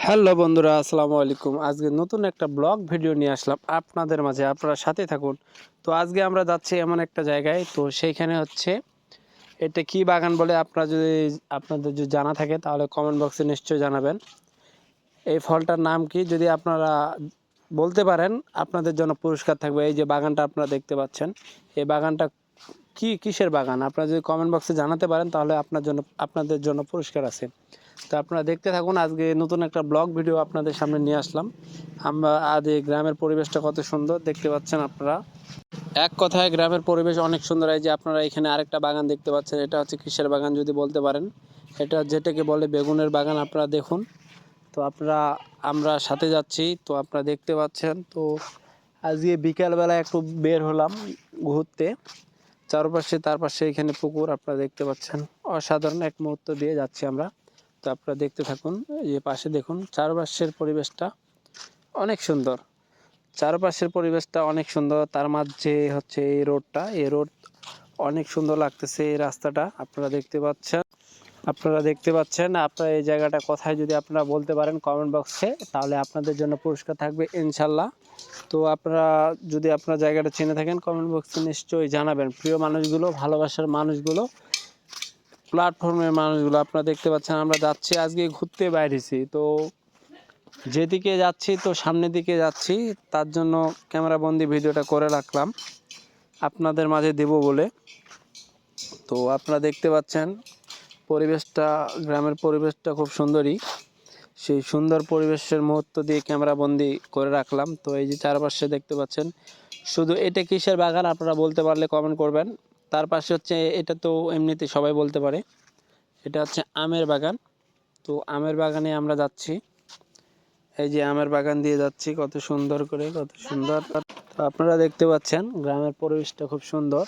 Hello বন্ধুরা, আসসালামু আলাইকুম। আজকে নতুন একটা ব্লগ ভিডিও নিয়ে আসলাম আপনাদের মাঝে, আপনারা সাথে থাকুন। তো আজকে আমরা যাচ্ছি এমন একটা জায়গায়, তো সেইখানে হচ্ছে এটা কি বাগান বলে আপনাদের যদি জানা থাকে তাহলে কমেন্ট বক্সে নিশ্চয়ই জানাবেন। এই ফলটার নাম কি যদি আপনারা বলতে পারেন আপনাদের জন্য পুরস্কার থাকবে। এই যে বাগানটা আপনারা দেখতে পাচ্ছেন, এই বাগানটা কিসের বাগান আপনারা যদি কমেন্ট বক্সে জানাতে পারেন তাহলে আপনাদের জন্য পুরস্কার আছে। তো আপনারা দেখতে থাকুন। আজকে নতুন একটা ব্লগ ভিডিও আপনাদের সামনে নিয়ে আসলাম। আমরা আজ এই গ্রামের পরিবেশটা কত সুন্দর দেখতে পাচ্ছেন আপনারা। এক কথায় গ্রামের পরিবেশ অনেক সুন্দর। এই যে আপনারা এখানে আরেকটা বাগান দেখতে পাচ্ছেন, এটা হচ্ছে কিসের বাগান যদি বলতে পারেন। এটা যেটাকে বলে বেগুনের বাগান। আপনারা দেখুন। তো আমরা সাথে যাচ্ছি, তো আপনারা দেখতে পাচ্ছেন। তো আজকে বিকালবেলা একটু বের হলাম ঘুরতে। তার পাশে এখানে পুকুর আপনারা দেখতে পাচ্ছেন। অসাধারণ এক মুহূর্ত দিয়ে যাচ্ছি আমরা। তো আপনারা দেখতে থাকুন। এই যে পাশে দেখুন, চারপাশের পরিবেশটা অনেক সুন্দর। চারপাশের পরিবেশটা অনেক সুন্দর। তার মাঝে হচ্ছে এই রোড অনেক সুন্দর লাগতেছে। এই রাস্তাটা আপনারা দেখতে পাচ্ছেন। আপনারা এই জায়গাটা কোথায় যদি আপনারা বলতে পারেন কমেন্ট বক্সে, তাহলে আপনাদের জন্য পুরস্কার থাকবে ইনশাল্লাহ। তো আপনারা যদি আপনার জায়গাটা চিনে থাকেন কমেন্ট বক্সে নিশ্চয়ই জানাবেন। প্রিয় মানুষগুলো, ভালোবাসার মানুষগুলো, প্ল্যাটফর্মের মানুষগুলো, আপনারা দেখতে পাচ্ছেন আমরা যাচ্ছি আজকে ঘুরতে বাইরেছি। তো যেদিকে যাচ্ছি, তো সামনের দিকে যাচ্ছি, তার জন্য ক্যামেরা বন্দি ভিডিওটা করে রাখলাম আপনাদের মাঝে দেব বলে। তো আপনারা দেখতে পাচ্ছেন পরিবেশটা, গ্রামের পরিবেশটা খুব সুন্দরই। সেই সুন্দর পরিবেশের মুহূর্ত দিয়ে ক্যামেরা বন্দি করে রাখলাম। তো এই যে চারপাশে দেখতে পাচ্ছেন, শুধু এটা কিসের বাগান আপনারা বলতে পারলে কমেন্ট করবেন। তার পাশে হচ্ছে, এটা তো এমনিতে সবাই বলতে পারে, এটা হচ্ছে আমের বাগান। তো আমের বাগানে আমরা যাচ্ছি। এই যে আমের বাগান দিয়ে যাচ্ছি, কত সুন্দর করে, কত সুন্দর। তো আপনারা দেখতে পাচ্ছেন গ্রামের পরিবেশটা খুব সুন্দর।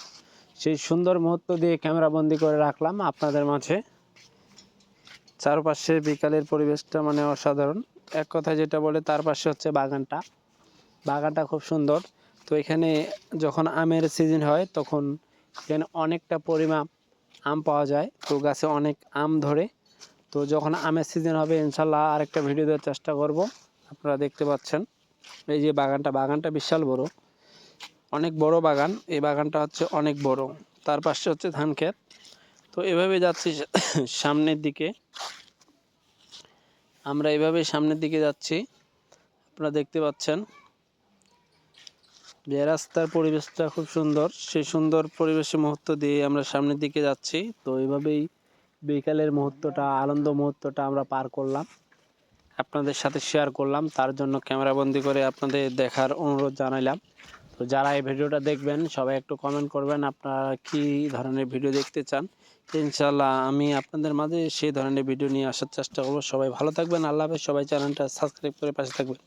সেই সুন্দর মুহূর্ত দিয়ে ক্যামেরা বন্দি করে রাখলাম আপনাদের মাঝে। চারপাশে বিকালের পরিবেশটা মানে অসাধারণ। এক কথায় যেটা বলে, তার পাশে হচ্ছে বাগানটা খুব সুন্দর। তো এখানে যখন আমের সিজন হয় তখন এখানে অনেকটা পরিমাণ আম পাওয়া যায়। তো গাছে অনেক আম ধরে। তো যখন আমের সিজন হবে ইনশাল্লাহ আরেকটা ভিডিও দেওয়ার চেষ্টা করব। আপনারা দেখতে পাচ্ছেন এই যে বাগানটা বিশাল বড়, অনেক বড় বাগান। এই বাগানটা হচ্ছে অনেক বড়। তার পাশে হচ্ছে ধান ক্ষেত। তো এভাবে যাচ্ছি সামনের দিকে, আমরা এভাবে সামনের দিকে যাচ্ছি। আপনারা দেখতে পাচ্ছেন যে রাস্তার পরিবেশটা খুব সুন্দর। সেই সুন্দর পরিবেশের মুহূর্ত দিয়ে আমরা সামনের দিকে যাচ্ছি। তো এইভাবেই বিকালের মুহূর্তটা, আনন্দ মুহূর্তটা আমরা পার করলাম, আপনাদের সাথে শেয়ার করলাম। তার জন্য ক্যামেরা বন্দি করে আপনাদের দেখার অনুরোধ জানাইলাম। তো যারা এই ভিডিওটা দেখবেন সবাই একটু কমেন্ট করবেন আপনারা কি ধরনের ভিডিও দেখতে চান। ইনশাল্লাহ আমি আপনাদের মাঝে সেই ধরনের ভিডিও নিয়ে আসার চেষ্টা করব। সবাই ভালো থাকবেন। আল্লাহ হাফেজ। সবাই চ্যানেলটা সাবস্ক্রাইব করে পাশে থাকবেন।